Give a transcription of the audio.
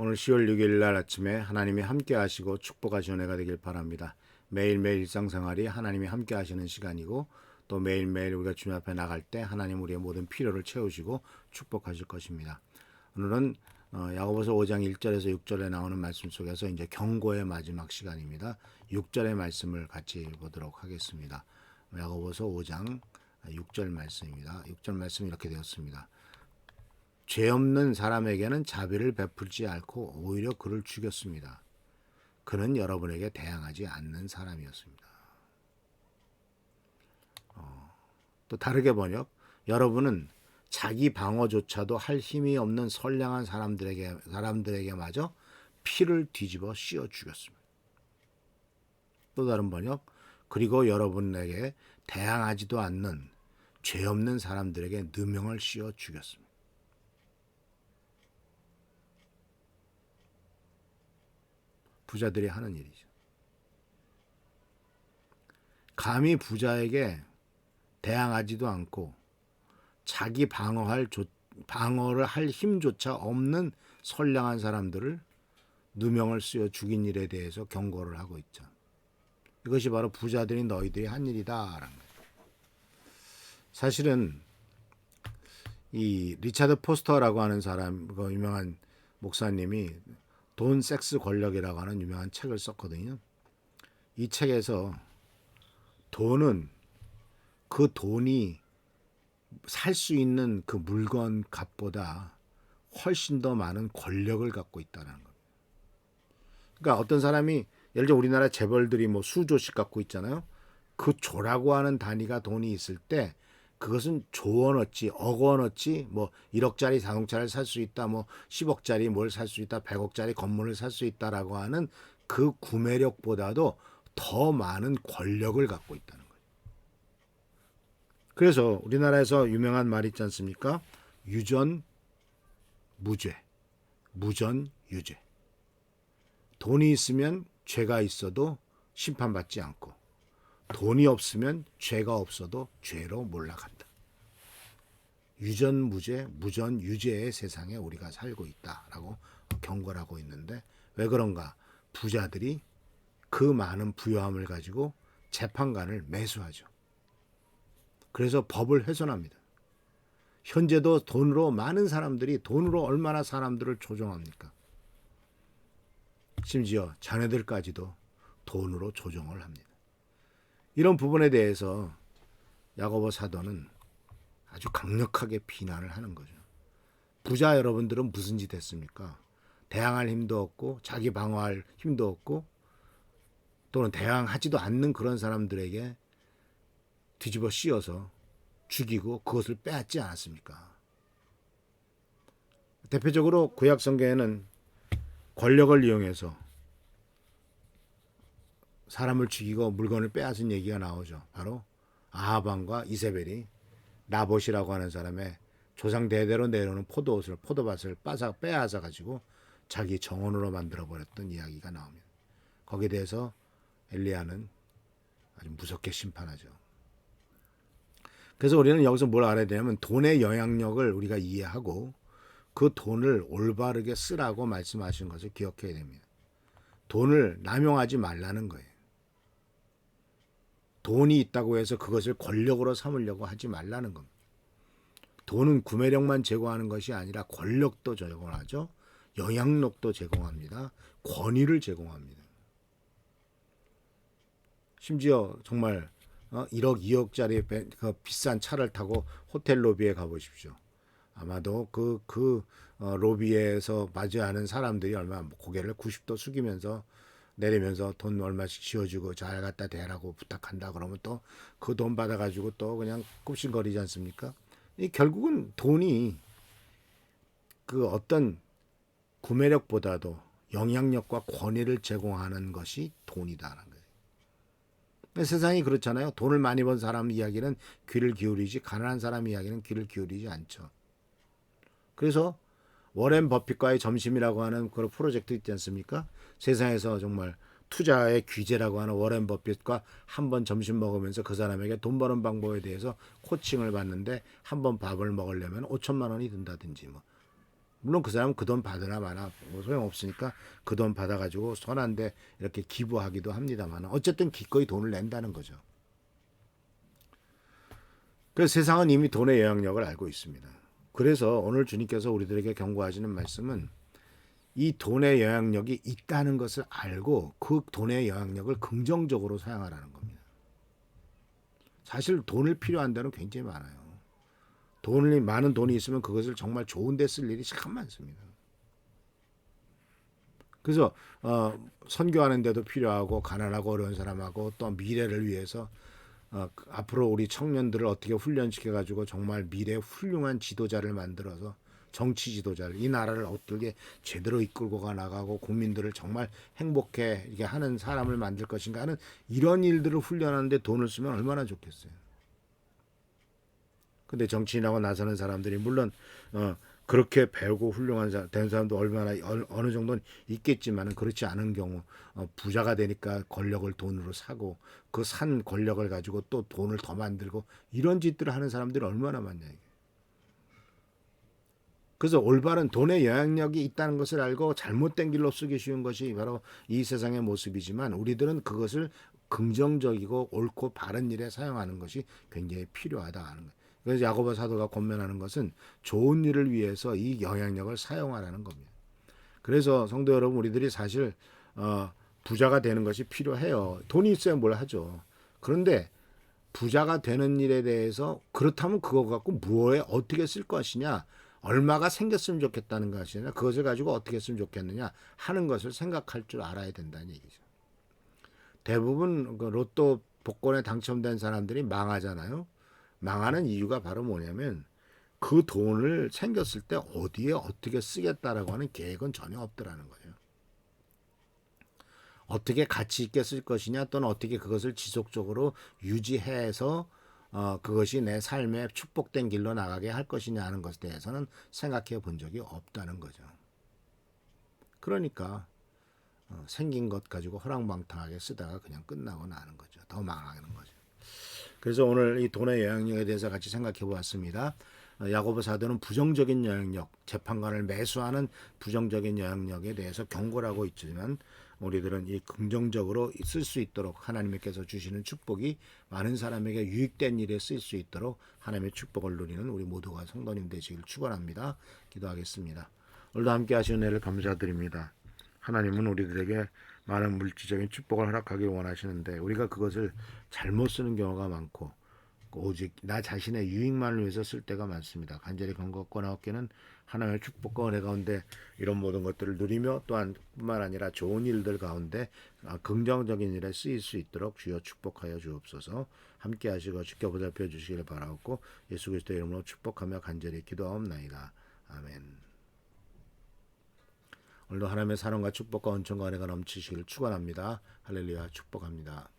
오늘 10월 6일 날 아침에 하나님이 함께 하시고 축복하시는 은혜가 되길 바랍니다. 매일매일 일상생활이 하나님이 함께 하시는 시간이고 또 매일매일 우리가 주님 앞에 나갈 때 하나님 우리의 모든 필요를 채우시고 축복하실 것입니다. 오늘은 야고보서 5장 1절에서 6절에 나오는 말씀 속에서 이제 경고의 마지막 시간입니다. 6절의 말씀을 같이 보도록 하겠습니다. 야고보서 5장 6절 말씀입니다. 6절 말씀 이렇게 되었습니다. 죄 없는 사람에게는 자비를 베풀지 않고 오히려 그를 죽였습니다. 그는 여러분에게 대항하지 않는 사람이었습니다. 또 다르게 번역, 여러분은 자기 방어조차도 할 힘이 없는 선량한 사람들에게마저 피를 뒤집어 씌워 죽였습니다. 또 다른 번역, 그리고 여러분에게 대항하지도 않는 죄 없는 사람들에게 누명을 씌워 죽였습니다. 부자들이 하는 일이죠. 감히 부자에게 대항하지도 않고 자기 방어를 할 힘조차 없는 선량한 사람들을 누명을 쓰여 죽인 일에 대해서 경고를 하고 있죠. 이것이 바로 부자들이 너희들이 한 일이다라는 거예요. 사실은 이 리차드 포스터라고 하는 사람, 그 유명한 목사님이 돈, 섹스, 권력이라고 하는 유명한 책을 썼거든요. 이 책에서 돈은 그 돈이 살 수 있는 그 물건 값보다 훨씬 더 많은 권력을 갖고 있다는 겁니다. 그러니까 어떤 사람이 예를 들어 우리나라 재벌들이 뭐 수조씩 갖고 있잖아요. 그 조라고 하는 단위가 돈이 있을 때 그것은 조원어치, 억원어치, 뭐 1억짜리 자동차를 살 수 있다, 뭐 10억짜리 뭘 살 수 있다, 100억짜리 건물을 살 수 있다라고 하는 그 구매력보다도 더 많은 권력을 갖고 있다는 거예요. 그래서 우리나라에서 유명한 말 있지 않습니까? 유전, 무죄, 무전, 유죄. 돈이 있으면 죄가 있어도 심판받지 않고 돈이 없으면 죄가 없어도 죄로 몰락한다. 유전무죄, 무전유죄의 세상에 우리가 살고 있다라고 경고를 하고 있는데 왜 그런가? 부자들이 그 많은 부유함을 가지고 재판관을 매수하죠. 그래서 법을 훼손합니다. 현재도 돈으로 많은 사람들이 돈으로 얼마나 사람들을 조종합니까? 심지어 자녀들까지도 돈으로 조종을 합니다. 이런 부분에 대해서 야고보 사도는 아주 강력하게 비난을 하는 거죠. 부자 여러분들은 무슨 짓 했습니까? 대항할 힘도 없고 자기 방어할 힘도 없고 또는 대항하지도 않는 그런 사람들에게 뒤집어 씌워서 죽이고 그것을 빼앗지 않았습니까? 대표적으로 구약 성경에는 권력을 이용해서 사람을 죽이고 물건을 빼앗은 얘기가 나오죠. 바로 아하방과 이세벨이 나봇이라고 하는 사람의 조상 대대로 내려오는 포도밭을 빼앗아 가지고 자기 정원으로 만들어 버렸던 이야기가 나옵니다. 거기에 대해서 엘리야는 아주 무섭게 심판하죠. 그래서 우리는 여기서 뭘 알아야 되냐면 돈의 영향력을 우리가 이해하고 그 돈을 올바르게 쓰라고 말씀하신 것을 기억해야 됩니다. 돈을 남용하지 말라는 거예요. 돈이 있다고 해서 그것을 권력으로 삼으려고 하지 말라는 겁니다. 돈은 구매력만 제공하는 것이 아니라 권력도 제공하죠. 영향력도 제공합니다. 권위를 제공합니다. 심지어 정말 1억, 2억짜리 그 비싼 차를 타고 호텔 로비에 가보십시오. 아마도 그 로비에서 맞이하는 사람들이 얼마나 고개를 90도 숙이면서 내리면서 돈 얼마씩 쥐어주고 잘 갖다 대라고 부탁한다 그러면 또 그 돈 받아가지고 또 그냥 굽신거리지 않습니까? 결국은 돈이 그 어떤 구매력보다도 영향력과 권위를 제공하는 것이 돈이다라는 거예요. 세상이 그렇잖아요. 돈을 많이 번 사람 이야기는 귀를 기울이지 가난한 사람 이야기는 귀를 기울이지 않죠. 그래서 워렌 버핏과의 점심이라고 하는 그런 프로젝트 있지 않습니까? 세상에서 정말 투자의 귀재라고 하는 워렌 버핏과 한 번 점심 먹으면서 그 사람에게 돈 버는 방법에 대해서 코칭을 받는데 한 번 밥을 먹으려면 5천만 원이 든다든지 뭐 물론 그 사람은 그 돈 받으나 마나 뭐 소용없으니까 그 돈 받아가지고 선한데 이렇게 기부하기도 합니다만 어쨌든 기꺼이 돈을 낸다는 거죠. 그래서 세상은 이미 돈의 영향력을 알고 있습니다. 그래서 오늘 주님께서 우리들에게 경고하시는 말씀은 이 돈의 영향력이 있다는 것을 알고 그 돈의 영향력을 긍정적으로 사용하라는 겁니다. 사실 돈을 필요한 데는 굉장히 많아요. 많은 돈이 있으면 그것을 정말 좋은 데 쓸 일이 참 많습니다. 그래서 선교하는 데도 필요하고 가난하고 어려운 사람하고 또 미래를 위해서 앞으로 우리 청년들을 어떻게 훈련시켜 가지고 정말 미래 훌륭한 지도자를 만들어서 정치 지도자를 이 나라를 어떻게 제대로 이끌고 가 나가고 국민들을 정말 행복해 하는 사람을 만들 것인가 하는 이런 일들을 훈련하는데 돈을 쓰면 얼마나 좋겠어요. 근데 정치인하고 나서는 사람들이 물론 그렇게 배우고 훌륭한 된 사람도 얼마나 어느 정도는 있겠지만은 그렇지 않은 경우 부자가 되니까 권력을 돈으로 사고 그 산 권력을 가지고 또 돈을 더 만들고 이런 짓들을 하는 사람들이 얼마나 많냐 이게. 그래서 올바른 돈의 영향력이 있다는 것을 알고 잘못된 길로 쓰기 쉬운 것이 바로 이 세상의 모습이지만 우리들은 그것을 긍정적이고 옳고 바른 일에 사용하는 것이 굉장히 필요하다 하는 거예요. 그래서 야고보 사도가 권면하는 것은 좋은 일을 위해서 이 영향력을 사용하라는 겁니다. 그래서 성도 여러분 우리들이 사실 부자가 되는 것이 필요해요. 돈이 있어야 뭘 하죠. 그런데 부자가 되는 일에 대해서 그렇다면 그거 갖고 무엇에 어떻게 쓸 것이냐 얼마가 생겼으면 좋겠다는 것이냐 그것을 가지고 어떻게 했으면 좋겠느냐 하는 것을 생각할 줄 알아야 된다는 얘기죠. 대부분 그 로또 복권에 당첨된 사람들이 망하잖아요. 망하는 이유가 바로 뭐냐면 그 돈을 생겼을 때 어디에 어떻게 쓰겠다라고 하는 계획은 전혀 없더라는 거예요. 어떻게 가치 있게 쓸 것이냐 또는 어떻게 그것을 지속적으로 유지해서 그것이 내 삶의 축복된 길로 나가게 할 것이냐 하는 것에 대해서는 생각해 본 적이 없다는 거죠. 그러니까 생긴 것 가지고 허랑방탕하게 쓰다가 그냥 끝나고 나는 거죠. 더 망하는 거죠. 그래서 오늘 이 돈의 영향력에 대해서 같이 생각해 보았습니다. 야고보 사도는 부정적인 영향력, 재판관을 매수하는 부정적인 영향력에 대해서 경고를 하고 있지만 우리들은 이 긍정적으로 쓸 수 있도록 하나님께서 주시는 축복이 많은 사람에게 유익된 일에 쓸 수 있도록 하나님의 축복을 누리는 우리 모두가 성도님 되시길 축원합니다. 기도하겠습니다. 오늘도 함께 하시는 은혜를 감사드립니다. 하나님은 우리들에게 많은 물질적인 축복을 허락하길 원하시는데 우리가 그것을 잘못 쓰는 경우가 많고 오직 나 자신의 유익만을 위해서 쓸 때가 많습니다. 간절히 건강하게는 하나님의 축복과 은혜 가운데 이런 모든 것들을 누리며 또한 뿐만 아니라 좋은 일들 가운데 긍정적인 일에 쓰일 수 있도록 주여 축복하여 주옵소서. 함께 하시고 주께 보살펴 주시기를 바라옵고 예수 그리스도의 이름으로 축복하며 간절히 기도하옵나이다. 아멘. 오늘도 하나님의 사랑과 축복과 은총과 은혜가 넘치시길 축원합니다. 할렐루야 축복합니다.